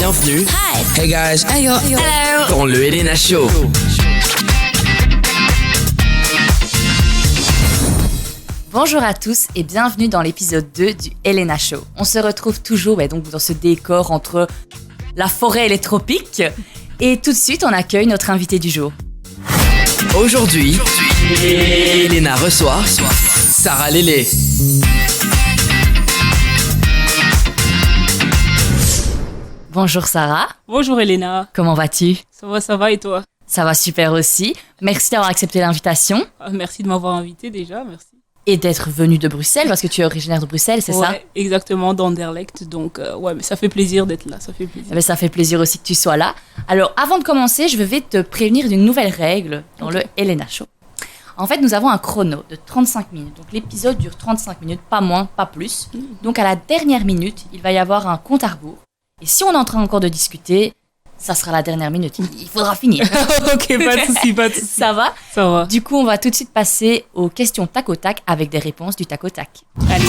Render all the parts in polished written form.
Bienvenue. Hi. Hey guys. Hello. Dans le Elena Show. Bonjour à tous et bienvenue dans l'épisode 2 du Elena Show. On se retrouve toujours donc dans ce décor entre la forêt et les tropiques. Et tout de suite, on accueille notre invité du jour. Aujourd'hui, Elena reçoit Sarah Lélé. Bonjour Sarah. Bonjour Elena. Comment vas-tu ? Ça va et toi ? Ça va super aussi. Merci d'avoir accepté l'invitation. Merci de m'avoir invité déjà, merci. Et d'être venue de Bruxelles, parce que tu es originaire de Bruxelles, c'est ça ? Exactement, d'Anderlecht. Donc, mais ça fait plaisir d'être là, ça fait plaisir. Ça fait plaisir aussi que tu sois là. Alors, avant de commencer, je vais te prévenir d'une nouvelle règle dans le Elena Show. En fait, nous avons un chrono de 35 minutes. Donc, l'épisode dure 35 minutes, pas moins, pas plus. Donc, à la dernière minute, il va y avoir un compte à rebours. Et si on est en train encore de discuter, ça sera la dernière minute. Il faudra finir. Ok, pas de souci. Ça va ? Ça va. Du coup, on va tout de suite passer aux questions tac au tac avec des réponses du tac au tac. Allez.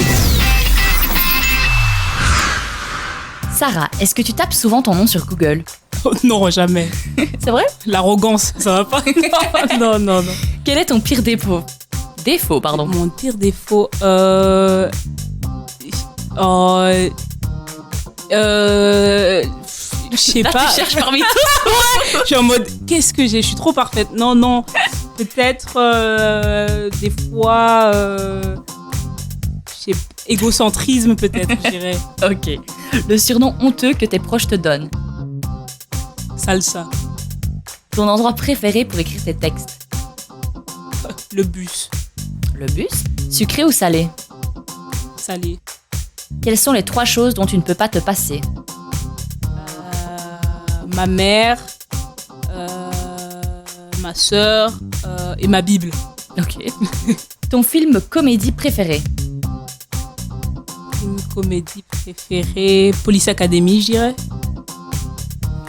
Sarah, est-ce que tu tapes souvent ton nom sur Google ? Oh, non, jamais. C'est vrai ? L'arrogance, ça va pas ? Non. Quel est ton pire défaut ? Défaut, pardon. Mon pire défaut, je sais pas. Tu cherches parmi tous. Je suis en mode, qu'est-ce que j'ai ? Je suis trop parfaite. Non. Peut-être des fois, égocentrisme peut-être, je dirais. Ok. Le surnom honteux que tes proches te donnent. Salsa. Ton endroit préféré pour écrire tes textes. Le bus. Le bus. Sucré ou salé ? Salé. Quelles sont les 3 choses dont tu ne peux pas te passer ? Ma mère, ma sœur et ma Bible. Ok. Ton film comédie préféré ? Une comédie préférée, Police Academy, je dirais.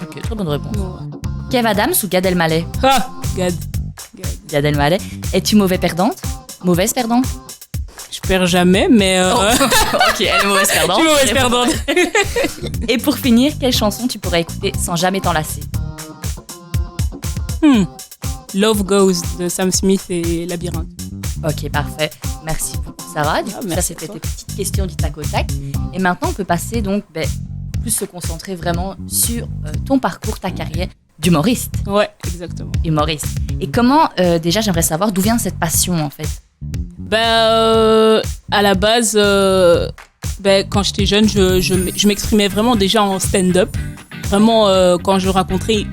Ok, très bonne réponse. Ouais. Kev Adams ou Gad Elmaleh ? Ah, Gad. Gad Elmaleh. Es-tu mauvaise perdante ? Je perds jamais, mais... Ok, elle est mauvaise perdante. Je suis mauvaise perdante. Et pour finir, quelle chanson tu pourrais écouter sans jamais t'en lasser ? Love Goes de Sam Smith et Labyrinthe. Ok, parfait. Merci beaucoup, Sarah. Du coup, ça, c'était tes petites questions du tac au tac. Et maintenant, on peut passer donc, plus se concentrer vraiment sur ton parcours, ta carrière d'humoriste. Ouais, exactement. Humoriste. Et comment, déjà, j'aimerais savoir d'où vient cette passion, en fait ? À la base, quand j'étais jeune, je m'exprimais vraiment déjà en stand-up. Vraiment, quand je racontais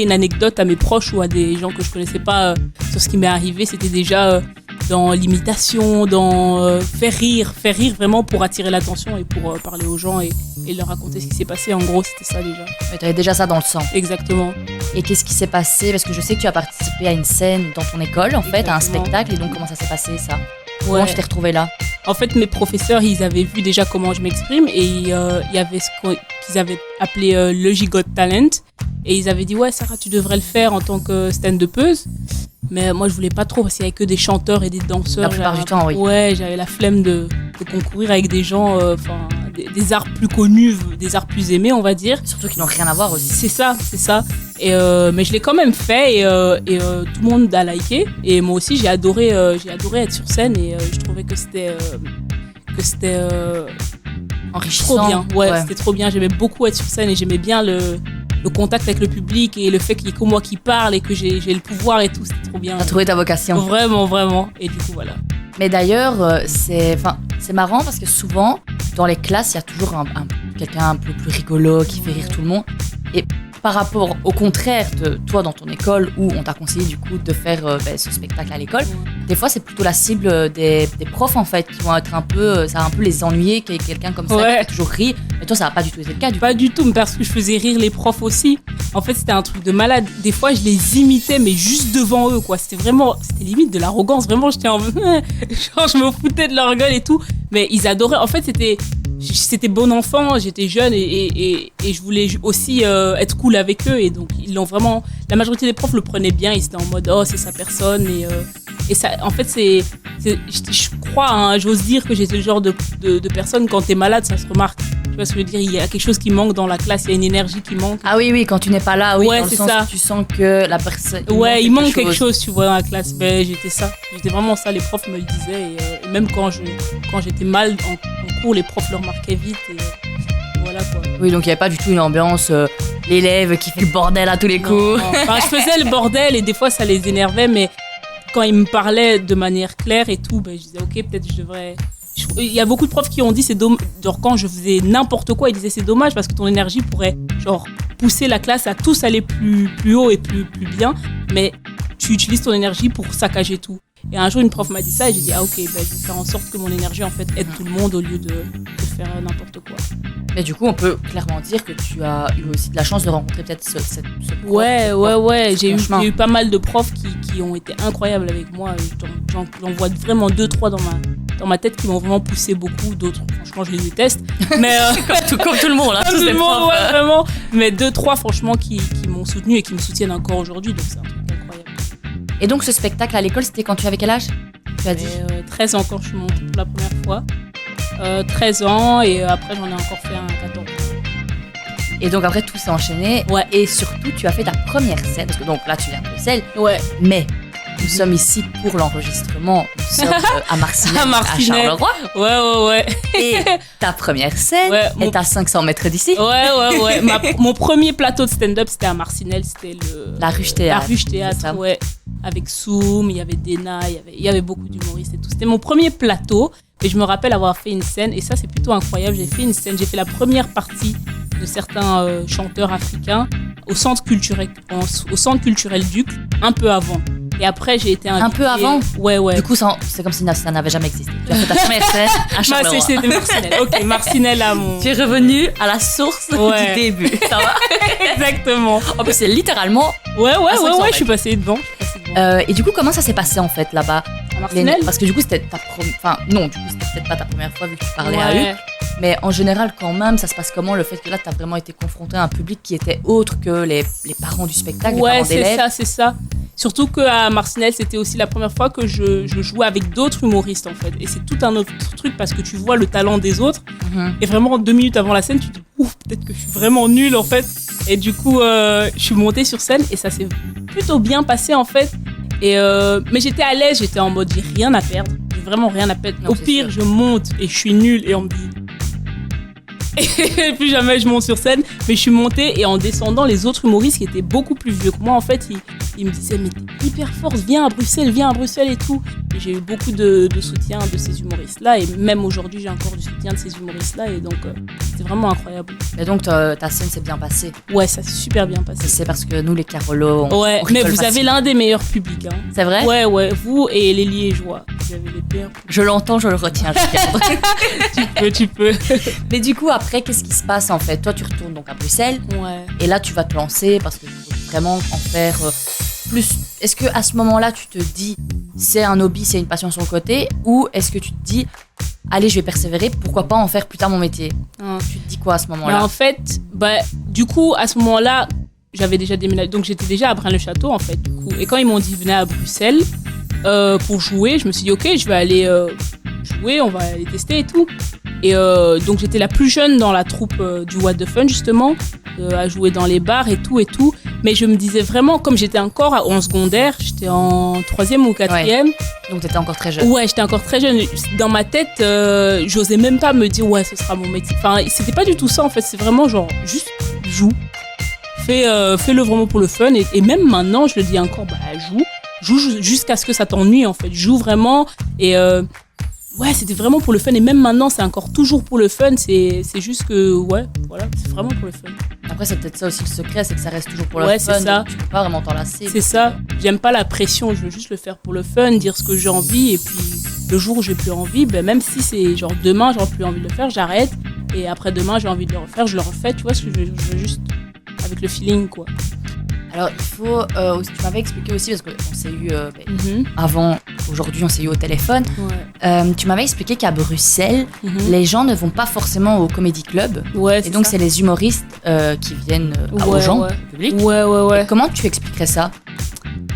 une anecdote à mes proches ou à des gens que je connaissais pas sur ce qui m'est arrivé, c'était déjà dans l'imitation, dans faire rire vraiment pour attirer l'attention et pour parler aux gens et leur raconter ce qui s'est passé. En gros, c'était ça déjà. Mais tu avais déjà ça dans le sang. Exactement. Et qu'est-ce qui s'est passé ? Parce que je sais que tu as participé à une scène dans ton école, en fait, à un spectacle. Et donc, comment ça s'est passé, ça ? Comment tu t'es retrouvée là ? En fait, mes professeurs, ils avaient vu déjà comment je m'exprime et il y avait ce qu'ils avaient appelé le Got Talent. Et ils avaient dit, ouais, Sarah, tu devrais le faire en tant que stand-upeuse. Mais moi, je voulais pas trop parce qu'il y avait que des chanteurs et des danseurs. La plupart du temps, oui. Ouais, j'avais la flemme de concourir avec des gens, des arts plus connus, des arts plus aimés, on va dire. Surtout qu'ils n'ont rien à voir aussi. C'est ça. Et mais je l'ai quand même fait et tout le monde a liké. Et moi aussi, j'ai adoré être sur scène et je trouvais que c'était enrichissant. Trop bien. Ouais, c'était trop bien. J'aimais beaucoup être sur scène et j'aimais bien le contact avec le public et le fait qu'il y ait que moi qui parle et que j'ai le pouvoir et tout, c'était trop bien. T'as trouvé ta vocation. Vraiment. Et du coup, voilà. Mais d'ailleurs, c'est marrant parce que souvent, dans les classes, il y a toujours quelqu'un un peu plus rigolo qui fait rire tout le monde. Et par rapport au contraire de toi dans ton école où on t'a conseillé du coup de faire ce spectacle à l'école, des fois c'est plutôt la cible des profs en fait qui vont être ça va un peu les ennuyer qu'il y ait quelqu'un comme ça qui fait toujours rire. Mais toi ça va pas du tout été le cas. Pas du tout, parce que je faisais rire les profs aussi. En fait c'était un truc de malade. Des fois je les imitais mais juste devant eux quoi. C'était limite de l'arrogance. Vraiment j'étais en genre je me foutais de leur gueule et tout. Mais ils adoraient. En fait c'était bon enfant, j'étais jeune et je voulais aussi être cool avec eux et donc ils l'ont vraiment. La majorité des profs le prenaient bien, ils étaient en mode oh c'est sa personne et ça en fait je crois j'ose dire que j'étais le genre de personne quand t'es malade ça se remarque. vois ce que je veux dire? Il y a quelque chose qui manque dans la classe, il y a une énergie qui manque. Ah oui, quand tu n'es pas là, oui, Ouais, dans le c'est sens ça. que tu sens que la personne... Il manque quelque chose, tu vois, dans la classe. Ben, j'étais ça. J'étais vraiment ça, les profs me le disaient. Et même quand j'étais mal en cours, les profs le remarquaient vite. Et voilà, quoi. Oui, donc il n'y avait pas du tout une ambiance, l'élève qui fait le bordel à tous les Non, coups. non. Enfin, je faisais le bordel et des fois, ça les énervait, mais quand ils me parlaient de manière claire et tout, ben, je disais, ok, peut-être je devrais... Il y a beaucoup de profs qui ont dit, c'est dommage, genre quand je faisais n'importe quoi, ils disaient c'est dommage parce que ton énergie pourrait genre pousser la classe à tous aller plus haut et plus bien, mais tu utilises ton énergie pour saccager tout. Et un jour, une prof m'a dit ça et j'ai dit, ah ok, ben, je vais faire en sorte que mon énergie en fait aide tout le monde au lieu de faire n'importe quoi. Mais du coup, on peut clairement dire que tu as eu aussi de la chance de rencontrer peut-être ce prof. Ouais. J'ai Franchement. eu pas mal de profs qui ont été incroyables avec moi. J'en vois vraiment 2-3 dans ma tête qui m'ont vraiment poussé beaucoup. D'autres, franchement, je les déteste. Mais comme tout le monde, là. comme tous tout les le monde, profs, ouais, vraiment. Mais 2-3, franchement, qui m'ont soutenu et qui me soutiennent encore aujourd'hui. Donc, c'est un truc incroyable. Et donc, ce spectacle à l'école, c'était quand tu avais quel âge? Tu as dit 13 ans quand je suis montée pour la première fois. 13 ans et après, j'en ai encore fait un 14 ans. Et donc, après, tout s'est enchaîné. Ouais. Et surtout, tu as fait ta première scène. Parce que donc là, tu viens de Bruxelles. Ouais. Mais nous sommes ici pour l'enregistrement. Nous sommes à Marcinelle, À Marcinelle. Charleroi. Ouais. Et ta première scène Ouais, est à 500 mètres d'ici. Ouais. Mon premier plateau de stand-up, c'était à Marcinelle. C'était La Ruche Théâtre. La Ruche c'est Théâtre, ça. ouais. Avec Soum, il y avait Dena, il y avait beaucoup d'humoristes et tout. C'était mon premier plateau. Et je me rappelle avoir fait une scène. Et ça, c'est plutôt incroyable. J'ai fait une scène. J'ai fait la première partie de certains chanteurs africains au centre culturel Duc, un peu avant. Et après, j'ai été invitée. Un peu avant? Ouais. Du coup, c'est comme si ça n'avait jamais existé. Tu as fait ta première scène à Bah, Charleroi. c'était Marcinelle. Ok, Marcinelle à mon... Tu es revenu à la source Ouais. du début. Ça va? Exactement. En plus, c'est littéralement. Ouais, 500 je mètres. suis passée devant. Et du coup, comment ça s'est passé en fait là-bas? À Marcinelle. Parce que du coup, c'était ta première. Enfin, non, du coup, c'était peut-être pas ta première fois vu que tu parlais à Ouais. eux. Mais en général, quand même, ça se passe comment le fait que là, tu as vraiment été confronté à un public qui était autre que les parents du spectacle, les Ouais, parents c'est d'élèves? ça. Surtout qu'à Marcinelle, c'était aussi la première fois que je jouais avec d'autres humoristes, en fait. Et c'est tout un autre truc parce que tu vois le talent des autres. Mhm. Et vraiment, 2 minutes avant la scène, tu te dis, ouf, peut-être que je suis vraiment nulle, en fait. Et du coup, je suis montée sur scène et ça s'est plutôt bien passé, en fait. Mais j'étais à l'aise, j'étais en mode, j'ai rien à perdre. J'ai vraiment rien à perdre. Non, Au c'est pire, sûr. je monte et je suis nulle et on me dit... Et plus jamais je monte sur scène, mais je suis montée et en descendant, les autres humoristes qui étaient beaucoup plus vieux que moi, en fait, ils me disaient, mais t'es hyper forte, viens à Bruxelles et tout. Et j'ai eu beaucoup de soutien de ces humoristes-là et même aujourd'hui, j'ai encore du soutien de ces humoristes-là et donc c'est vraiment incroyable. Et donc, ta scène s'est bien passée. Ouais, ça s'est super bien passé. C'est parce que nous, les Carolos, Ouais, on mais rigole vous avez facilement. l'un des meilleurs publics. Hein. C'est vrai? Ouais, vous et les Liégeois, vous avez les meilleurs publics. Je l'entends, je le retiens. je garde. Tu peux. Mais du coup, après, qu'est-ce qui se passe en fait? Toi, tu retournes donc à Bruxelles Ouais. et là, tu vas te lancer parce que tu veux vraiment en faire plus. Est-ce que à ce moment-là, tu te dis c'est un hobby, c'est une passion sur le côté, ou est-ce que tu te dis allez, je vais persévérer, pourquoi pas en faire plus tard mon métier? Hein. Tu te dis quoi à ce Mais moment-là? en fait, du coup, à ce moment-là, j'avais déjà déménagé. Donc, j'étais déjà à Braine-le-Château, en fait, du coup. Et quand ils m'ont dit, venez à Bruxelles pour jouer, je me suis dit, ok, je vais aller jouer, on va aller tester et tout. Et donc, j'étais la plus jeune dans la troupe du What the Fun, justement, à jouer dans les bars et tout. Mais je me disais vraiment, comme j'étais encore en secondaire, j'étais en 3e ou 4e. Donc, t'étais encore très jeune. Ouais, j'étais encore très jeune. Dans ma tête, j'osais même pas me dire, ouais, ce sera mon métier. Enfin, c'était pas du tout ça, en fait. C'est vraiment genre, juste joue. Fais-le vraiment pour le fun. Et même maintenant, je le dis encore, joue jusqu'à ce que ça t'ennuie, en fait. Joue vraiment. Et ouais, c'était vraiment pour le fun. Et même maintenant, c'est encore toujours pour le fun. C'est juste que, ouais, voilà, c'est vraiment pour le fun. Après, c'est peut-être ça aussi le secret, c'est que ça reste toujours pour le Ouais, fun. c'est ça. Donc tu peux pas vraiment t'en lasser. C'est ça. J'aime pas la pression. Je veux juste le faire pour le fun, dire ce que j'ai envie. Et puis, le jour où j'ai plus envie, même si c'est genre demain, j'aurai plus envie de le faire, j'arrête. Et après demain, j'ai envie de le refaire, je le refais. Tu vois ce que je veux juste avec le feeling, quoi. Alors, il faut. Tu m'avais expliqué aussi, parce qu'on s'est eu Mhm. avant, aujourd'hui, on s'est eu au téléphone. Ouais. Tu m'avais expliqué qu'à Bruxelles, Mhm. les gens ne vont pas forcément au comedy club. Ouais, Et donc, ça. c'est les humoristes qui viennent aux Ouais, gens, ouais. au public. Ouais. Et comment tu expliquerais ça?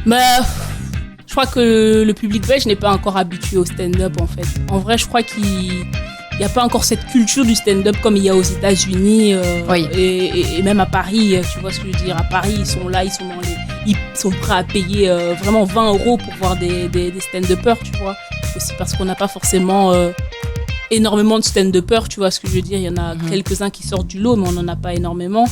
Je crois que le public belge n'est pas encore habitué au stand-up, en fait. En vrai, je crois qu'il y n'y a pas encore cette culture du stand-up comme il y a aux États-Unis Oui. et même à Paris, tu vois ce que je veux dire. À Paris, ils sont là, ils sont prêts à payer vraiment 20 € pour voir des stand-uppers, tu vois. Aussi parce qu'on n'a pas forcément énormément de stand-uppers, tu vois ce que je veux dire. Il y en a quelques-uns qui sortent du lot, mais on n'en a pas énormément.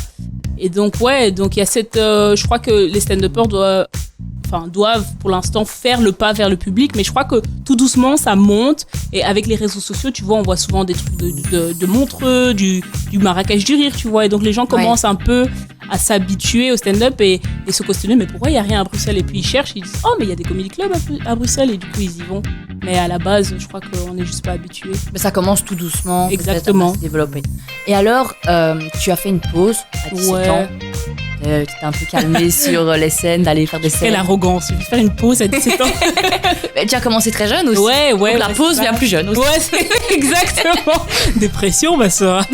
Et donc, il y a cette... je crois que les stand-uppers doivent pour l'instant faire le pas vers le public, mais je crois que tout doucement ça monte. Et avec les réseaux sociaux, tu vois, on voit souvent des trucs de Montreux, du Marrakech du rire, tu vois. Et donc les gens commencent un peu à s'habituer au stand-up et se questionner, mais pourquoi il n'y a rien à Bruxelles? Et puis ils cherchent, ils disent, oh, mais il y a des comedy clubs à Bruxelles, et du coup ils y vont. Mais à la base, je crois qu'on n'est juste pas habitué. Mais ça commence tout doucement. Exactement. À se développer. Et alors, tu as fait une pause à 17 ans. Tu t'es un peu calmé sur les scènes, d'aller faire des scènes. Quelle arrogance, je vais faire une pause à 17 ans. Mais tu as commencé très jeune aussi. Ouais. Donc la pause vient plus jeune aussi. Ouais, c'est exactement. Dépression, ma soeur.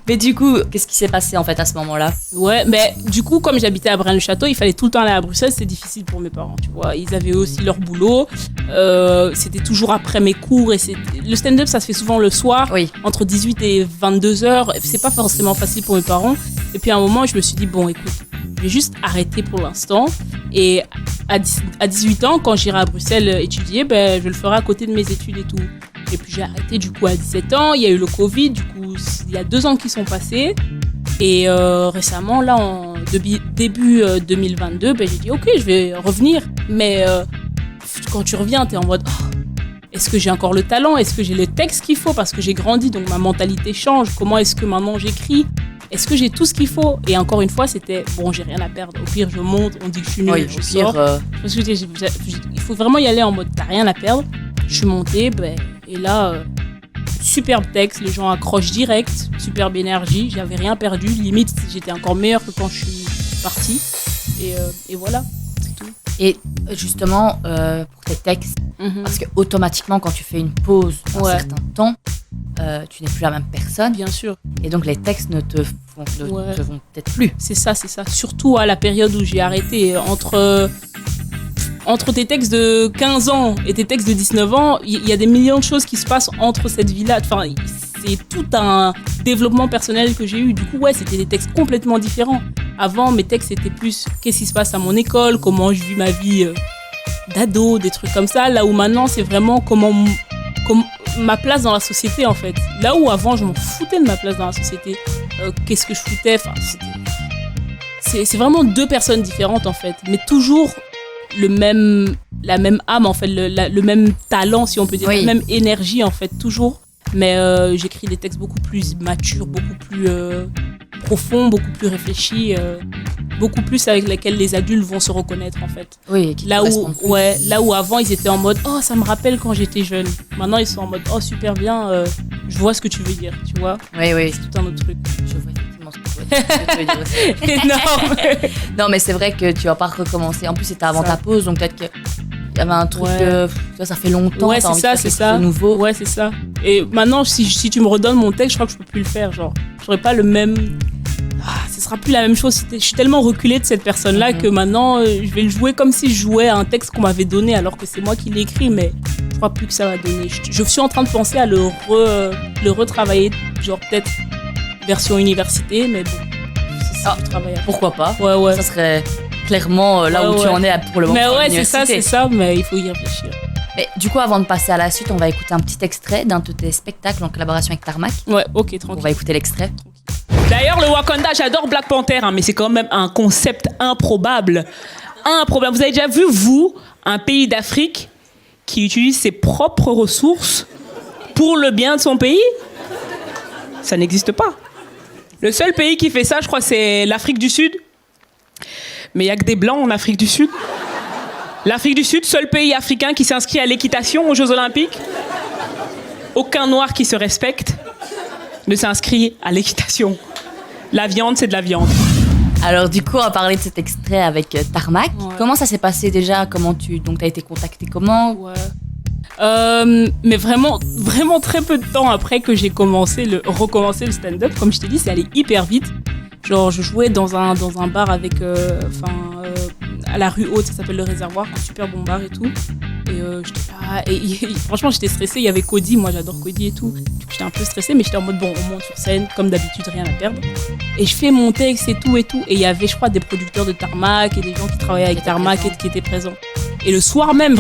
Mais du coup, qu'est-ce qui s'est passé en fait à ce moment-là? Ouais, mais du coup, comme j'habitais à Braine-le-Château, il fallait tout le temps aller à Bruxelles, c'était difficile pour mes parents, tu vois. Ils avaient aussi leur boulot. C'était toujours après mes cours et le stand-up, ça se fait souvent le soir, entre 18 et 22 heures. C'est pas forcément facile pour mes parents. Et puis à un moment, je me suis dit, bon, écoute, je vais juste arrêter pour l'instant. Et à 18 ans, quand j'irai à Bruxelles étudier, je le ferai à côté de mes études et tout. Et puis j'ai arrêté du coup à 17 ans. Il y a eu le Covid, du coup, il y a 2 ans qui sont passés. Et récemment, là, en début 2022, j'ai dit, ok, je vais revenir. Mais quand tu reviens, t'es en mode, est-ce que j'ai encore le talent? Est-ce que j'ai le texte qu'il faut? Parce que j'ai grandi, donc ma mentalité change. Comment est-ce que maintenant j'écris? Est-ce que j'ai tout ce qu'il faut? Et encore une fois, c'était bon, j'ai rien à perdre. Au pire, je monte, on dit que je suis nulle, je sors. Parce que il faut vraiment y aller en mode t'as rien à perdre. Je suis montée, et là, superbe texte, les gens accrochent direct, superbe énergie, j'avais rien perdu. Limite, j'étais encore meilleure que quand je suis partie. Et voilà, c'est tout. Et justement, pour tes textes, parce que automatiquement, quand tu fais une pause un certain temps, tu n'es plus la même personne. Bien sûr. Et donc les textes ne te vont peut-être plus. C'est ça. Surtout à la période où j'ai arrêté. Entre tes textes de 15 ans et tes textes de 19 ans, il y a des millions de choses qui se passent entre cette vie-là. Enfin, c'est tout un développement personnel que j'ai eu. Du coup, c'était des textes complètement différents. Avant, mes textes étaient plus qu'est-ce qui se passe à mon école, comment je vis ma vie d'ado, des trucs comme ça. Là où maintenant, c'est vraiment comment ma place dans la société, en fait. Là où avant, je m'en foutais de ma place dans la société. Qu'est-ce que je foutais? Enfin, c'est vraiment 2 personnes différentes, en fait. Mais toujours la même âme, en fait. Le même talent, si on peut dire. La même énergie, en fait. Toujours. Mais j'écris des textes beaucoup plus matures, beaucoup plus profonds, beaucoup plus réfléchis. Beaucoup plus avec lesquels les adultes vont se reconnaître, en fait. Oui, là où avant ils étaient en mode oh, ça me rappelle quand j'étais jeune. Maintenant ils sont en mode oh, super bien, je vois ce que tu veux dire, tu vois. Oui. C'est tout un autre truc. Je vois effectivement ce que tu veux dire aussi. Énorme. Non, mais c'est vrai que tu vas pas recommencer. En plus, c'était avant ta pause, donc peut-être qu'il y avait un truc ça fait longtemps. Ouais, c'est ça. Nouveau. Ouais, c'est ça. Et maintenant, si tu me redonnes mon texte, je crois que je peux plus le faire. Genre, j'aurais pas le même. Ce sera plus la même chose. Je suis tellement reculée de cette personne-là que maintenant, je vais le jouer comme si je jouais à un texte qu'on m'avait donné alors que c'est moi qui l'ai écrit, mais je crois plus que ça va donner. Je suis en train de penser à le retravailler, genre peut-être version université, mais bon, c'est ça le travail. Pourquoi pas? Ouais. Ça serait clairement là où tu en es pour le moment. Mais ouais, c'est ça, mais il faut y réfléchir. Mais du coup, avant de passer à la suite, on va écouter un petit extrait d'un de tes spectacles en collaboration avec Tarmac. Ouais, ok, tranquille. On va écouter l'extrait. D'ailleurs, le Wakanda, j'adore Black Panther, mais c'est quand même un concept improbable. Vous avez déjà vu, vous, un pays d'Afrique qui utilise ses propres ressources pour le bien de son pays? Ça n'existe pas. Le seul pays qui fait ça, je crois, c'est l'Afrique du Sud. Mais il n'y a que des Blancs en Afrique du Sud. L'Afrique du Sud, seul pays africain qui s'inscrit à l'équitation aux Jeux Olympiques. Aucun Noir qui se respecte ne s'inscrit à l'équitation. La viande, c'est de la viande. Alors du coup, on va parler de cet extrait avec Tarmac. Ouais. Comment ça s'est passé déjà? Donc t'as été contacté comment? Mais vraiment très peu de temps après que j'ai recommencé le stand-up, comme je t'ai dit, c'est allé hyper vite. Genre, je jouais dans un bar avec, à la rue Haute, ça s'appelle Le Réservoir, un super bon bar et tout. Et j'étais là, Franchement, j'étais stressée. Il y avait Cody, moi j'adore Cody et tout. Du coup, j'étais un peu stressée, mais j'étais en mode bon, on monte sur scène, comme d'habitude, rien à perdre. Et je fais mon texte et tout. Et il y avait, je crois, des producteurs de Tarmac et des gens qui travaillaient avec Tarmac et qui étaient présents. Et le soir même,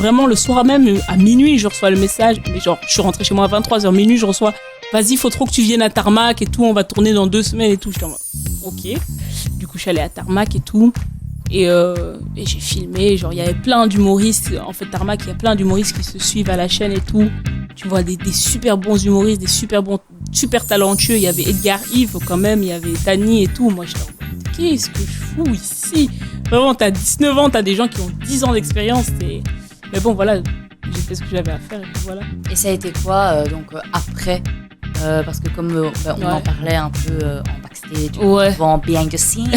à minuit, je reçois le message. Mais genre, je suis rentrée chez moi à 23h, minuit, je reçois vas-y, faut trop que tu viennes à Tarmac et tout, on va tourner dans 2 semaines et tout. J'étais en mode ok. Du coup, je suis allée à Tarmac et tout. Et j'ai filmé, genre il y avait plein d'humoristes, en fait Tarmac, il y a plein d'humoristes qui se suivent à la chaîne et tout. Tu vois des super bons humoristes, des super talentueux. Il y avait Edgar Yves quand même, il y avait Tani et tout. Moi j'étais en mode, qu'est-ce que je fous ici? Vraiment, t'as 19 ans, t'as des gens qui ont 10 ans d'expérience. Mais bon voilà, j'ai fait ce que j'avais à faire et puis voilà. Et ça a été quoi après parce que comme on en parlait un peu en backstage, en behind the scenes,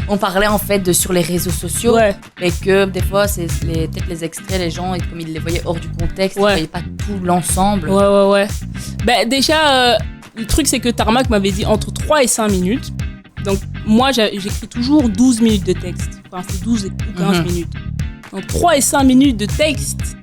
on parlait en fait sur les réseaux sociaux, et que des fois c'est peut-être les extraits, les gens, et comme ils les voyaient hors du contexte, ils ne voyaient pas tout l'ensemble. Ouais. Ben, déjà, le truc c'est que Tarmac m'avait dit entre 3 et 5 minutes. Donc moi j'écris toujours 12 minutes de texte. Enfin c'est 12 ou 15 minutes. Donc 3 et 5 minutes de texte,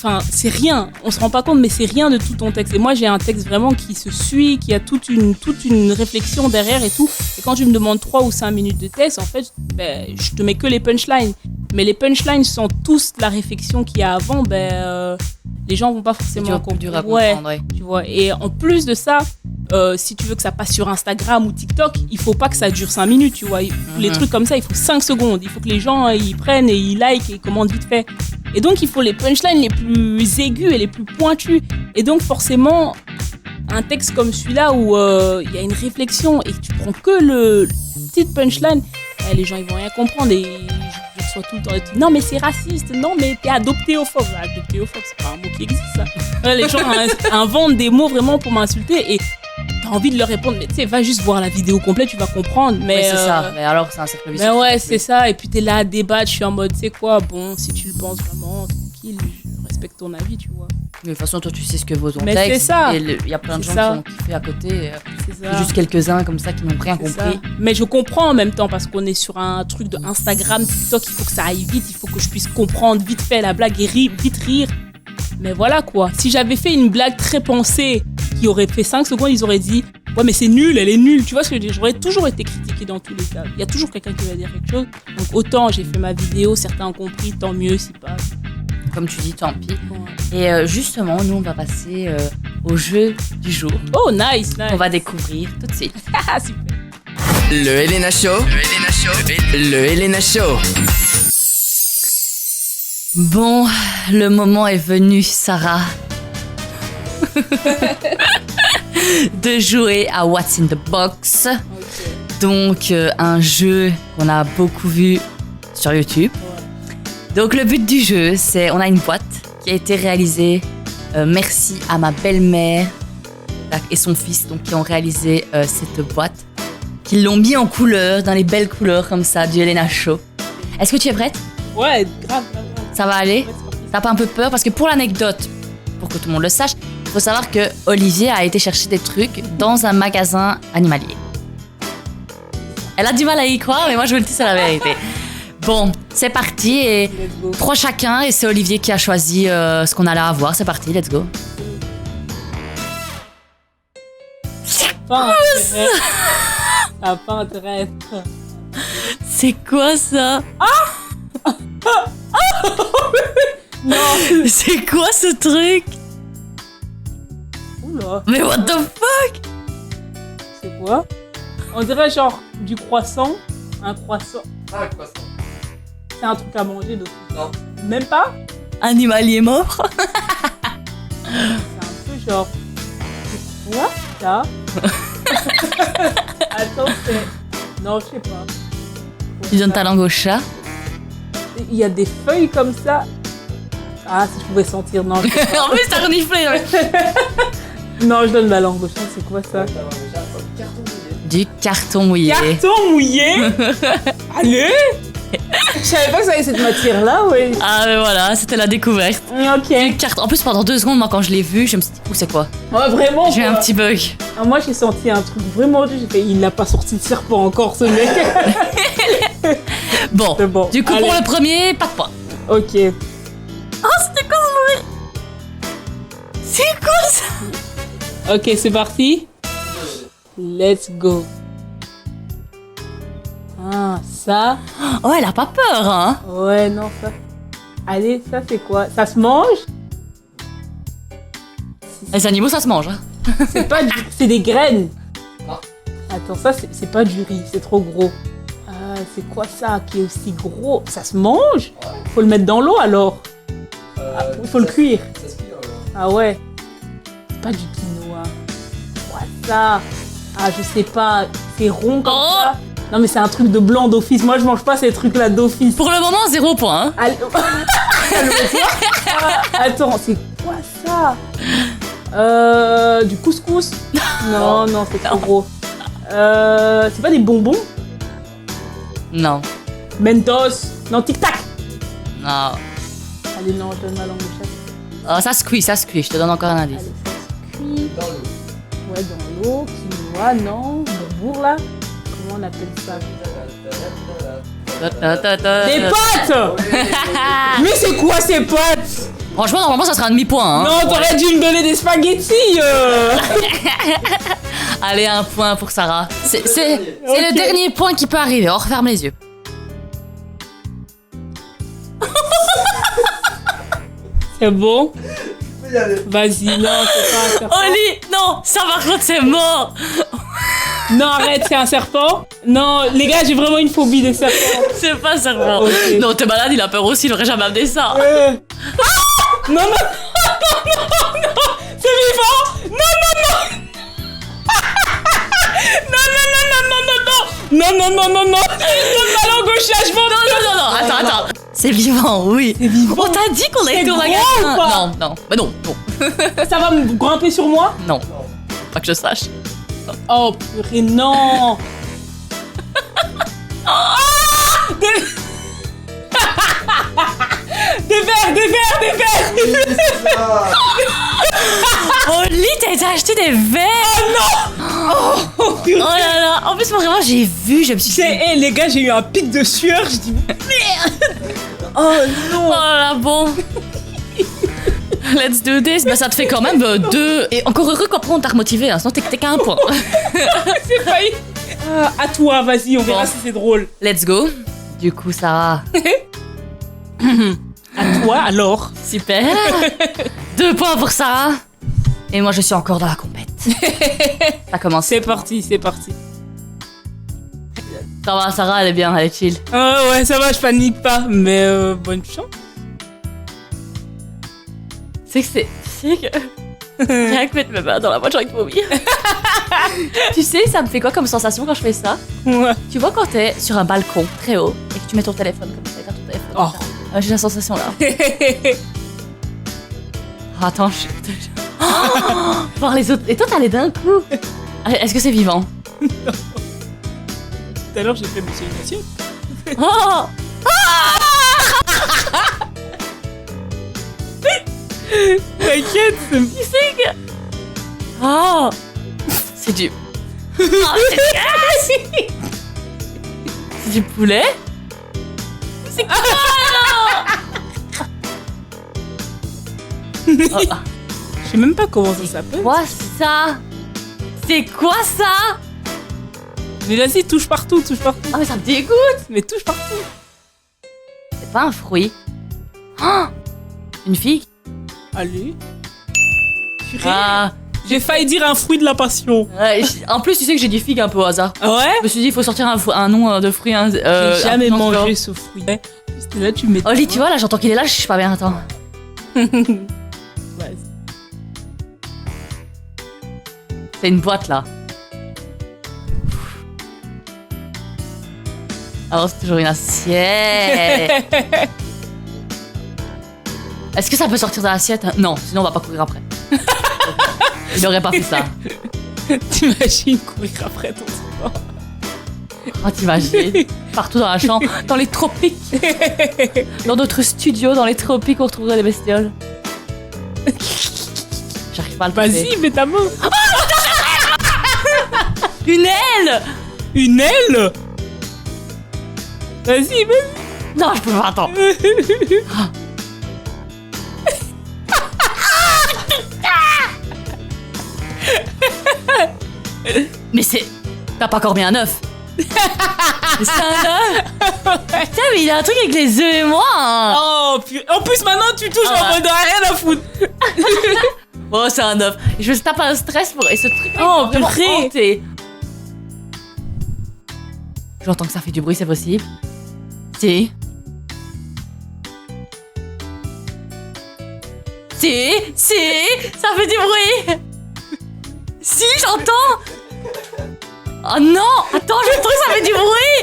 enfin, c'est rien, on se rend pas compte, mais c'est rien de tout ton texte. Et moi, j'ai un texte vraiment qui se suit, qui a toute une réflexion derrière et tout. Et quand tu me demandes 3 ou 5 minutes de texte, en fait, je te mets que les punchlines. Mais les punchlines sont tous la réflexion qu'il y a avant, les gens vont pas forcément comprendre. Ouais, tu vois. Et en plus de ça, si tu veux que ça passe sur Instagram ou TikTok, il faut pas que ça dure 5 minutes, tu vois. Les trucs comme ça, il faut 5 secondes. Il faut que les gens, ils prennent et ils likent et ils commentent vite fait. Et donc, il faut les punchlines les plus aigus et les plus pointus. Et donc, forcément, un texte comme celui-là où il y a une réflexion et que tu prends que le petite punchline, les gens, ils vont rien comprendre. Et je reçois tout le temps des trucs, non, mais c'est raciste. Non, mais t'es adoptéophobe. Adoptéophobe, c'est pas un mot qui existe, ça. Les gens inventent des mots vraiment pour m'insulter. Et t'as envie de leur répondre, mais tu sais, va juste voir la vidéo complète, tu vas comprendre. Mais c'est ça, mais alors c'est un cercle vicieux. Mais ouais, c'est ça, et puis t'es là à débattre, je suis en mode, tu sais quoi, bon, si tu le penses vraiment, tranquille, je respecte ton avis, tu vois. Mais de toute façon, toi, tu sais ce que vaut ton mais texte. C'est ça. Et il y a plein de gens qui ont kiffé à côté. C'est ça. Juste quelques-uns comme ça qui n'ont rien compris. Ça. Mais je comprends en même temps, parce qu'on est sur un truc de Instagram, TikTok, il faut que ça aille vite, il faut que je puisse comprendre vite fait la blague et vite rire. Mais voilà quoi, si j'avais fait une blague très pensée, qui aurait fait 5 secondes, ils auraient dit ouais, mais c'est nul, elle est nulle. Tu vois ce que je veux dire? J'aurais toujours été critiquée dans tous les cas. Il y a toujours quelqu'un qui va dire quelque chose. Donc autant j'ai fait ma vidéo, certains ont compris, tant mieux, si pas. Comme tu dis, tant pis. Ouais. Et justement, nous, on va passer au jeu du jour. Oh, nice. On va découvrir tout de suite. Super. Le Elena Show. Le Elena Show. Bon, le moment est venu, Sarah. de jouer à What's in the Box. Okay. Donc, un jeu qu'on a beaucoup vu sur YouTube. Ouais. Donc, le but du jeu, c'est... On a une boîte qui a été réalisée. Merci à ma belle-mère et son fils, donc, qui ont réalisé cette boîte. Qui l'ont mis en couleur, dans les belles couleurs comme ça, du Elena Show. Est-ce que tu es prête? Ouais, grave. Ça va aller? T'as pas un peu peur? Parce que pour l'anecdote, pour que tout le monde le sache, il faut savoir que Olivier a été chercher des trucs dans un magasin animalier. Elle a du mal à y croire, mais moi je vous le dis, c'est la vérité. Bon, c'est parti, et 3 chacun, et c'est Olivier qui a choisi ce qu'on allait avoir. C'est parti, let's go. Ça n'a pas intérêt à être... C'est quoi ça? Non. C'est quoi ce truc? Oula. Mais what the fuck? C'est quoi? On dirait genre du croissant. Un croissant. Ah, un croissant. C'est un truc à manger de tout. Non. Même pas? Animalier mort? C'est un peu genre... C'est quoi ça? Attends, c'est... Non, je sais pas. Tu donnes ta langue au chat? Il y a des feuilles comme ça. Ah, si je pouvais sentir, non. En plus, t'as reniflé. Non, je donne ma langue au chat, c'est quoi ça? Du carton mouillé. Carton mouillé? Allez! Je savais pas que ça avait cette matière-là, ouais. Ah, mais voilà, c'était la découverte. Ok. En plus, pendant 2 secondes, moi, quand je l'ai vu, je me suis dit, c'est quoi? Ouais, vraiment. J'ai eu un petit bug. Ah, moi, j'ai senti un truc vraiment. J'ai fait, il n'a pas sorti de serpent encore, ce mec. Bon, C'est bon. Du coup, allez. pour le premier, pas de points. Ok. quoi ça? Ok, c'est parti. Let's go. Ah, ça. Oh, elle a pas peur, hein? Ouais, non, ça. Allez, ça c'est quoi? Ça se mange? Les animaux, ça se mange. Hein. C'est pas c'est des graines. Attends, ça c'est pas du riz, c'est trop gros. C'est quoi ça qui est aussi gros? Ça se mange? Faut le mettre dans l'eau alors? Faut le cuire. Ça se cuit, Ah ouais. C'est pas du quinoa. Quoi ça? Ah, je sais pas. C'est rond comme Oh. ça. Non mais c'est un truc de blanc d'office. Moi je mange pas ces trucs là d'office. Pour le moment, 0 point. Hein. Allez. Attends, c'est quoi ça? Du couscous? Non, non, c'est trop gros. C'est pas des bonbons? Non. Mentos? Non, tic tac? Non. Allez, non, je donne ma langue de chat. Oh, ça se cuit, ça se cuit. Je te donne encore un indice. Allez, ça se cuit. Dans l'eau. Ouais, dans l'eau, quinoa, non, bourbourg là. Comment on appelle ça? Des pâtes! Mais c'est quoi ces pâtes? Franchement, normalement, ça sera un demi-point. Hein. Non, t'aurais dû me donner des spaghettis! Allez, un point pour Sarah. C'est le Ok. dernier point qui peut arriver. On referme les yeux. C'est bon? Mais y aller. Vas-y, non, c'est pas un serpent. Oli, non, ça par contre, c'est mort. Non, arrête, c'est un serpent? Non, les gars, j'ai vraiment une phobie des serpents. C'est pas serpent. Ok. Non, t'es malade, il a peur aussi, il aurait jamais amené ça. Non, non, non, non, non, c'est vivant! Non, non, non! Non, non, non, non, non, non, non! Non, non, non, non, non! Je donne ma langue au chat, je Non, non, non, non, attends. C'est vivant, oui. C'est vivant. On t'a dit qu'on allait C'est tourner gros ou pas? Non, non. Mais non, non. Ça va me grimper sur moi? Non. Pas que je sache. Oh, purée, non! Des verres, des verres, des verres! Oli, t'as acheté des verres. Oh, purée. Oh là là. En plus, moi, vraiment, j'ai vu, je me suis dit. Hey, les gars, j'ai eu un pic de sueur, je dis merde! Oh non! Oh là là, bon. Let's do this. Bah, ça te fait quand même 2. Et encore heureux qu'après on t'a remotivé, hein. Sinon t'es qu'à un point. C'est failli! À toi, vas-y, on verra Bon. si c'est drôle. Let's go. Du coup, Sarah. À toi, alors? Super. 2 points pour Sarah. Et moi, je suis encore dans la compète. Ça commence. C'est parti, c'est parti. Ça va, Sarah, elle est bien, elle est chill. Ouais, ça va, je panique pas, mais bonne chance. Tu sais que rien que mettre mes mains dans la voiture avec vomir. Tu sais, ça me fait quoi comme sensation quand je fais ça? Ouais. Tu vois quand t'es sur un balcon très haut et que tu mets ton téléphone comme ça, et t'as ton téléphone. Oh. J'ai la sensation là. Oh, attends, je... Voir les autres. Et toi, t'as les d'un coup. Est-ce que c'est vivant? Tout à l'heure, j'ai fait monsieur une assiette. Oh! T'inquiète, c'est... Tu sais que... Oh! C'est du... Oh, c'est du poulet? C'est quoi, là? Oh, Je sais même pas comment ça s'appelle. quoi ça? C'est quoi ça? Mais vas-y, touche partout, touche partout. Ah mais ça me dégoûte. Mais touche partout. C'est pas un fruit. Oh, une figue? Allez. Purée. Ah. J'ai failli dire un fruit de la passion. Ouais, en plus, tu sais que j'ai dit figue un peu au hasard. Ah ouais? Je me suis dit, il faut sortir un nom de fruit. J'ai jamais un nom de mangé ce fruit. C'était là, tu mets. Oli, tu vois, là, j'entends qu'il est là, je suis pas bien, attends. Vas-y. C'est une boîte, là. Alors, c'est toujours une assiette. Est-ce que ça peut sortir de l'assiette? Non, sinon on va pas courir après. Il aurait pas fait ça. T'imagines courir après ton sport. Oh, t'imagines? Partout dans la chambre, dans les tropiques. Dans notre studio, dans les tropiques, on retrouverait des bestioles. J'arrive pas à le trouver. Vas-y, mets ta main. Une aile! Une aile? Vas-y, vas-y. Non, je peux pas, attends. Mais c'est... T'as pas encore mis un œuf. Mais c'est un œuf. Putain, mais il y a un truc avec les œufs et moi. Hein. Oh, en plus, maintenant, tu touches en mode rien à foutre. Oh, c'est un œuf. Je me tape un stress pour... Et ce truc Oh, purée. hanté. J'entends que ça fait du bruit, c'est possible. Si. Si, ça fait du bruit. Si, j'entends. Oh non, attends, je trouve que ça fait du bruit.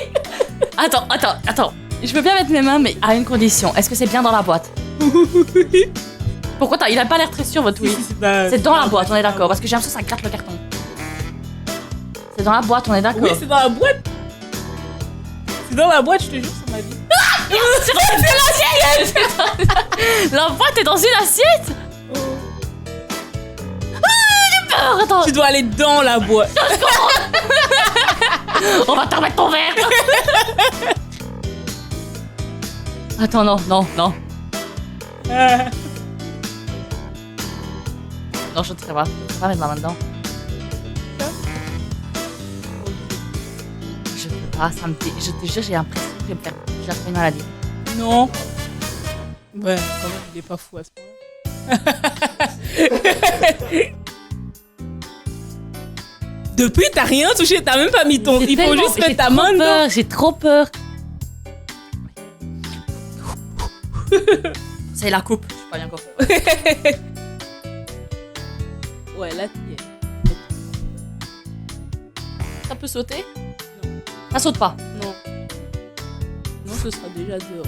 Attends. Je peux bien mettre mes mains, mais à une condition. Est-ce que c'est bien dans la boîte? Pourquoi il a pas l'air très sûr, votre oui. C'est dans la boîte, on est d'accord. Parce que j'ai l'impression que ça gratte le carton. C'est dans la boîte, on est d'accord. Oui, c'est dans la boîte. C'est dans la boîte, je te jure, sur ma vie. C'est dans une assiette. La boîte est dans une assiette. J'ai peur, attends. Tu dois aller dans la boîte. On va te remettre ton verre. Attends, non. Non, je ne sais pas. Je peux pas mettre ma main dedans. Je peux pas, ça me dé... Je te jure, j'ai l'impression que je vais me faire... J'ai fait une maladie. Non. Ouais, quand même, il est pas fou à ce point-là. Depuis, t'as rien touché, t'as même pas mis ton... Il faut juste mettre ta main dedans. J'ai trop peur. C'est la coupe, je suis pas bien encore. Ouais, là, tu y es. Ça peut sauter? Non. Ça saute pas? Non. Non, ce sera déjà dehors.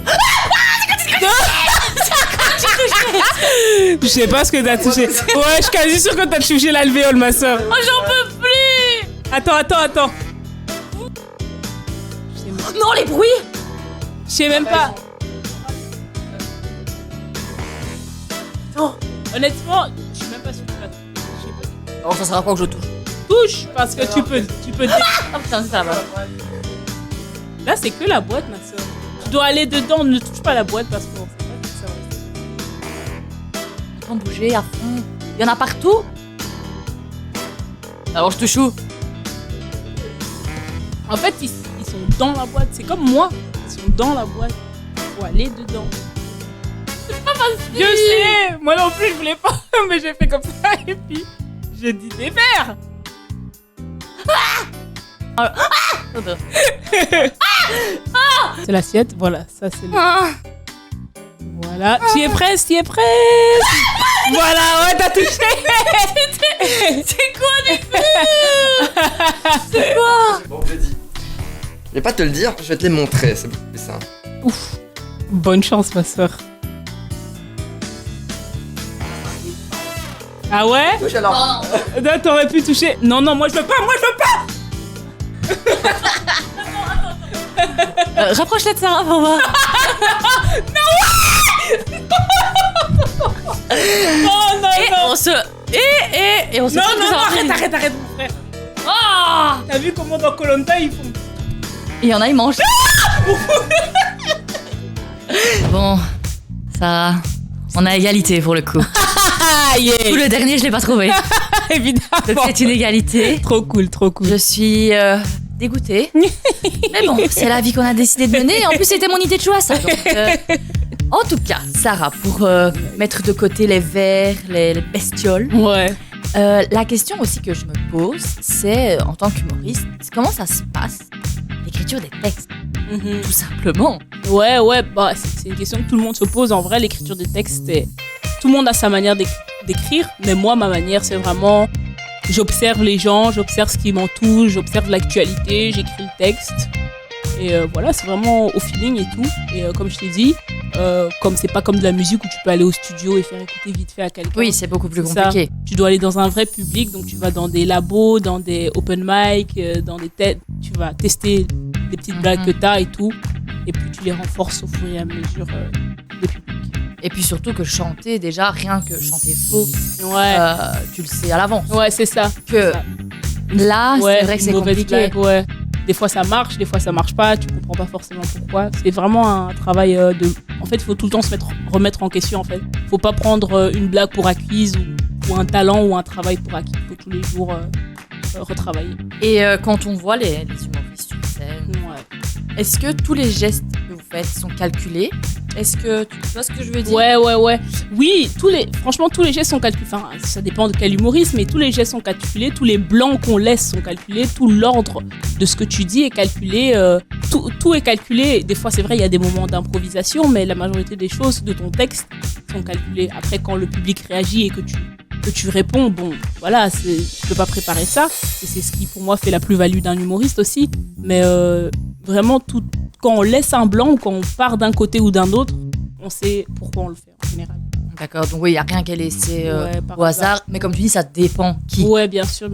Je sais pas ce que t'as touché. Ouais, je suis quasi sûre que t'as touché l'alvéole, ma soeur. Oh, j'en peux plus! Attends. Non, les bruits! Je sais même pas. Oh, honnêtement, je suis même pas sûre que tu vas toucher. Oh, ça sert à quoi que je touche? Touche, parce que tu peux. Ah putain, c'est là-bas. Là, c'est que la boîte, ma soeur. Tu dois aller dedans, ne touche pas la boîte parce qu'on sait pas si ça va. Attends, bouger à fond. Il y en a partout? Alors je touche où? En fait, ils sont dans la boîte. C'est comme moi. Ils sont dans la boîte. Faut aller dedans. C'est pas facile! Je sais! Moi non plus, je voulais pas. Mais j'ai fait comme ça et puis j'ai dit des verres. C'est l'assiette. Voilà, ça c'est le... Voilà. Tu es presque. Voilà, ouais, t'as touché. C'est quoi du coup? C'est quoi? Bon, je l'ai dit. Je vais pas te le dire, je vais te les montrer, c'est beaucoup plus simple. Ouf. Bonne chance, ma soeur. Ah ouais? Touche alors. Non, t'aurais pu toucher. Non, moi je veux pas. Rapproche-la de Sarah pour voir. Oh non. On se... Et on se... Non, arrête, mon frère. Ah! T'as vu comment dans Koh-Lanta ils font? Il y en a, ils mangent. Bon, Sarah, on a égalité pour le coup. Ah, yeah. Ou le dernier, je l'ai pas trouvé. Évidemment. Donc c'est une égalité. Trop cool. Je suis dégoûtée. Mais bon, c'est la vie qu'on a décidé de mener. En plus, c'était mon idée de choix, ça. Donc, en tout cas, Sarah, pour mettre de côté les vers, les bestioles, Ouais. la question aussi que je me pose, c'est, en tant qu'humoriste, comment ça se passe, l'écriture des textes, tout simplement. Ouais, bah c'est une question que tout le monde se pose. En vrai, l'écriture des textes, tout le monde a sa manière d'écrire, mais moi, ma manière, c'est vraiment... J'observe les gens, j'observe ce qui m'entoure, j'observe l'actualité, j'écris le texte. Et voilà, c'est vraiment au feeling et tout. Et comme je t'ai dit, comme c'est pas comme de la musique où tu peux aller au studio et faire écouter vite fait à quelqu'un. Oui, c'est beaucoup plus C'est ça. compliqué. Tu dois aller dans un vrai public, donc tu vas dans des labos, dans des open mic, dans des têtes. Tu vas tester des petites blagues que t'as et tout. Et puis tu les renforces au fur et à mesure du public. Et puis surtout que chanter, déjà, rien que chanter faux, Ouais, tu le sais à l'avance. ouais, c'est ça. Que là, Ouais, c'est vrai que une c'est mauvaise compliqué. blague, ouais. Des fois ça marche, des fois ça marche pas, tu comprends pas forcément pourquoi. C'est vraiment un travail de... En fait, il faut tout le temps remettre en question, en fait. Faut pas prendre une blague pour acquise ou un talent ou un travail pour acquis. Il faut tous les jours retravailler. Et quand on voit les humoristes sur scène, Ouais. est-ce que tous les gestes que vous faites sont calculés? Est-ce que tu vois ce que je veux dire? Ouais. Oui, franchement, tous les gestes sont calculés. Enfin, ça dépend de quel humoriste, mais tous les gestes sont calculés, tous les blancs qu'on laisse sont calculés, tout l'ordre de ce que tu dis est calculé, tout est calculé. Des fois, c'est vrai, il y a des moments d'improvisation, mais la majorité des choses de ton texte sont calculées. Après, quand le public réagit et que tu réponds, bon, voilà, tu peux pas préparer ça, et c'est ce qui, pour moi, fait la plus-value d'un humoriste aussi. Mais vraiment, quand on laisse un blanc ou quand on part d'un côté ou d'un autre, on sait pourquoi on le fait en général. D'accord, donc oui, il n'y a rien qui est laissé Par au hasard, mais comme tu dis, ça dépend qui. Ouais, bien sûr.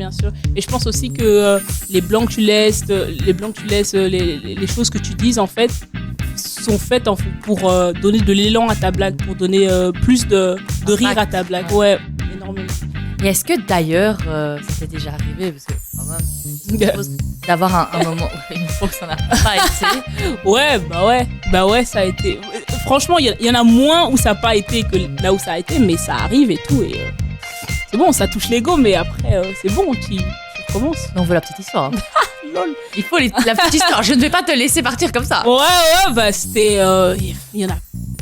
Et je pense aussi que les blancs que tu laisses, les choses que tu dises, en fait, sont faites pour donner de l'élan à ta blague, pour donner plus de rire à ta blague. Ouais, énormément. Et est-ce que d'ailleurs, ça t'est déjà arrivé, parce que quand même, je suppose, d'avoir un moment une fois que ça n'a pas été. Ouais, ça a été. Franchement, il y en a moins où ça n'a pas été que là où ça a été, mais ça arrive et tout. Et c'est bon, ça touche l'ego, mais après, c'est bon, tu recommences. Mais on veut la petite histoire. Lol. Il faut la petite histoire. Je ne vais pas te laisser partir comme ça. Ouais, bah c'était. Il y en a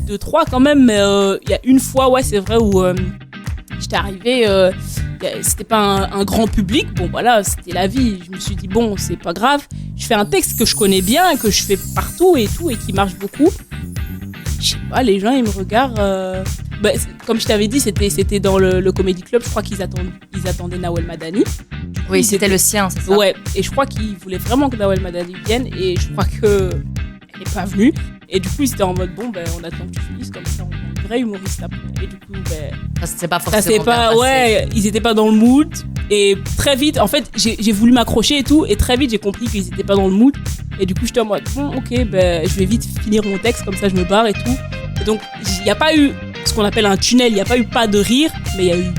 2-3 quand même, mais il y a une fois, ouais, c'est vrai, où j'étais arrivée. C'était pas un grand public, bon voilà, c'était la vie. Je me suis dit, bon, c'est pas grave. Je fais un texte que je connais bien, que je fais partout et tout, et qui marche beaucoup. Je sais pas, les gens, ils me regardent. Comme je t'avais dit, c'était dans le Comedy Club. Je crois qu'ils attendaient Nawel Madani. Oui, c'était le sien, c'est ça? Ouais, et je crois qu'ils voulaient vraiment que Nawel Madani vienne, et je crois qu'elle n'est pas venue. Et du coup, ils étaient en mode, bon, on attend que tu finisses, comme ça, on a une vraie humoriste après. Et du coup, c'est pas forcément bien passé. Ouais, ils étaient pas dans le mood. Et très vite, en fait, j'ai voulu m'accrocher et tout, et très vite, j'ai compris qu'ils étaient pas dans le mood. Et du coup, j'étais en mode, bon, ok, je vais vite finir mon texte, comme ça, je me barre et tout. Et donc, il n'y a pas eu ce qu'on appelle un tunnel, il n'y a pas eu pas de rire, mais il y a eu,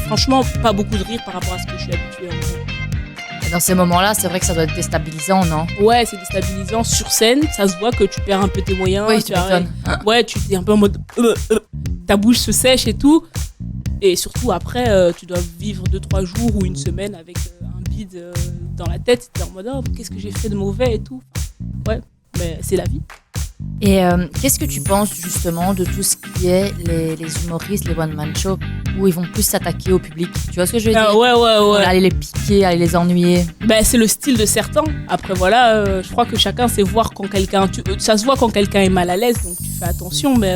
franchement, pas beaucoup de rire par rapport à ce que je suis habituée à faire. Dans ces moments-là, c'est vrai que ça doit être déstabilisant, non? Ouais, c'est déstabilisant. Sur scène, ça se voit que tu perds un peu tes moyens. Oui, tu m'étonnes. Ouais, tu es un peu en mode... ta bouche se sèche et tout. Et surtout, après, tu dois vivre 2-3 jours ou une semaine avec un bide dans la tête. Tu es en mode, oh, qu'est-ce que j'ai fait de mauvais et tout. Ouais, mais c'est la vie. Et qu'est-ce que tu penses justement de tout ce qui est les humoristes, les one-man shows, où ils vont plus s'attaquer au public? Tu vois ce que je veux dire? Ouais. Aller les piquer, aller les ennuyer. C'est le style de certains. Après, voilà, je crois que chacun sait voir quand quelqu'un... ça se voit quand quelqu'un est mal à l'aise, donc tu fais attention. Mais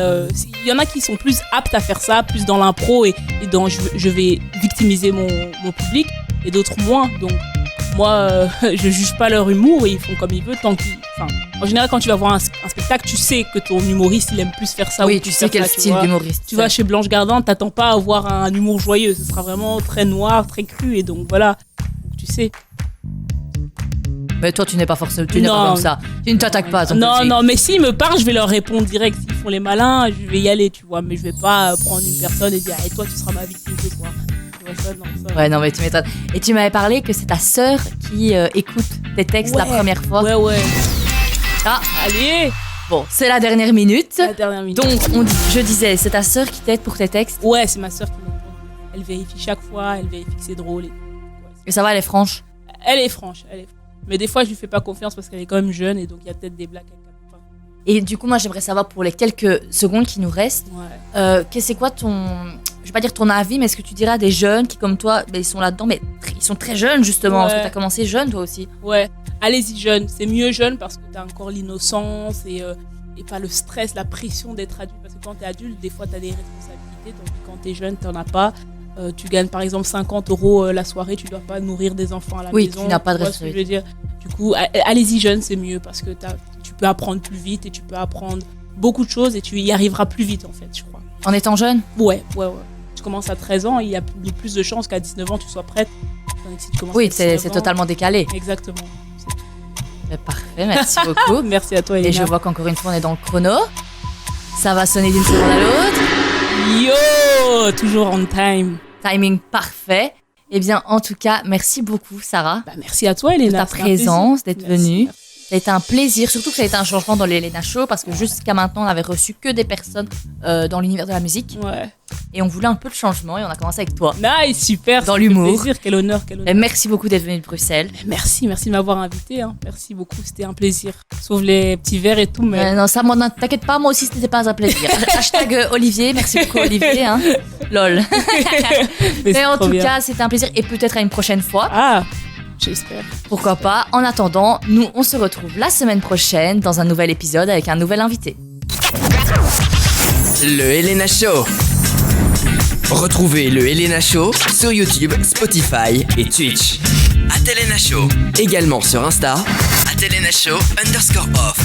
il y en a qui sont plus aptes à faire ça, plus dans l'impro et dans je vais victimiser mon public, et d'autres moins. Donc, moi, je juge pas leur humour, et ils font comme ils veulent tant qu'ils... En général, quand tu vas voir un spectacle, tu sais que ton humoriste, il aime plus faire ça. Oui, tu sais quel style d'humoriste. Tu vas chez Blanche Gardin, t'attends pas à voir un humour joyeux. Ce sera vraiment très noir, très cru. Et donc, voilà, tu sais. Mais toi, tu n'es pas forcément comme ça. Tu ne t'attaques pas à ton public. Non, mais s'ils me parlent, je vais leur répondre direct. S'ils font les malins, je vais y aller, tu vois. Mais je vais pas prendre une personne et dire, toi, tu seras ma victime ce soir. Ça. Ouais, non, mais tu m'étonnes. Et tu m'avais parlé que c'est ta sœur qui écoute tes textes la première fois. Ouais. Ah, allez. Bon, c'est la dernière minute. Donc, je disais, c'est ta sœur qui t'aide pour tes textes? Ouais, c'est ma sœur qui m'aide. Elle vérifie chaque fois, elle vérifie que c'est drôle. Et ça va, elle est franche? Elle est franche. Mais des fois, je lui fais pas confiance parce qu'elle est quand même jeune, et donc il y a peut-être des blagues qu'elle capte pas. Et du coup, moi, j'aimerais savoir, pour les quelques secondes qui nous restent, c'est quoi je vais pas dire ton avis, mais est-ce que tu dirais à des jeunes qui, comme toi, ils sont là-dedans, mais ils sont très jeunes, justement, parce que t'as commencé jeune, toi aussi? Ouais, allez-y jeune, c'est mieux jeune parce que t'as encore l'innocence et pas le stress, la pression d'être adulte, parce que quand t'es adulte, des fois t'as des responsabilités, donc quand t'es jeune, t'en as pas. Tu gagnes par exemple 50 € la soirée, tu dois pas nourrir des enfants à la maison. Oui, tu n'as pas de responsabilité. Du coup, allez-y jeune, c'est mieux parce que tu peux apprendre plus vite et tu peux apprendre beaucoup de choses et tu y arriveras plus vite, en fait, je crois. En étant jeune? Ouais. Tu commences à 13 ans, il y a plus de chances qu'à 19 ans tu sois prête. Si tu oui, c'est totalement décalé. Exactement. Parfait, merci beaucoup. Merci à toi, Elena. Et je vois qu'encore une fois, on est dans le chrono. Ça va sonner d'une seconde à l'autre. Yo, toujours on time. Timing parfait. Eh bien, en tout cas, merci beaucoup, Sarah. Merci à toi, Elena. De ta présence, d'être venue. Ça a été un plaisir, surtout que ça a été un changement dans les Elena Show parce que jusqu'à maintenant, on n'avait reçu que des personnes dans l'univers de la musique Ouais. et on voulait un peu de changement et on a commencé avec toi. Nice, super. Dans ça fait l'humour. plaisir, quel honneur, quel honneur. Et merci beaucoup d'être venu de Bruxelles. Merci de m'avoir invité. Hein. Merci beaucoup, c'était un plaisir. Sauf les petits verres et tout, mais. Non, ça, moi, t'inquiète pas, moi aussi, ce n'était pas un plaisir. Hashtag Olivier, merci beaucoup Olivier. Hein. Lol. Mais en tout cas, c'était un plaisir et peut-être à une prochaine fois. Ah, j'espère. Pourquoi pas. En attendant, nous, on se retrouve la semaine prochaine dans un nouvel épisode avec un nouvel invité. Le Elena Show. Retrouvez le Elena Show sur YouTube, Spotify et Twitch. @Elena Show. Également sur Insta, @Elena Show_off.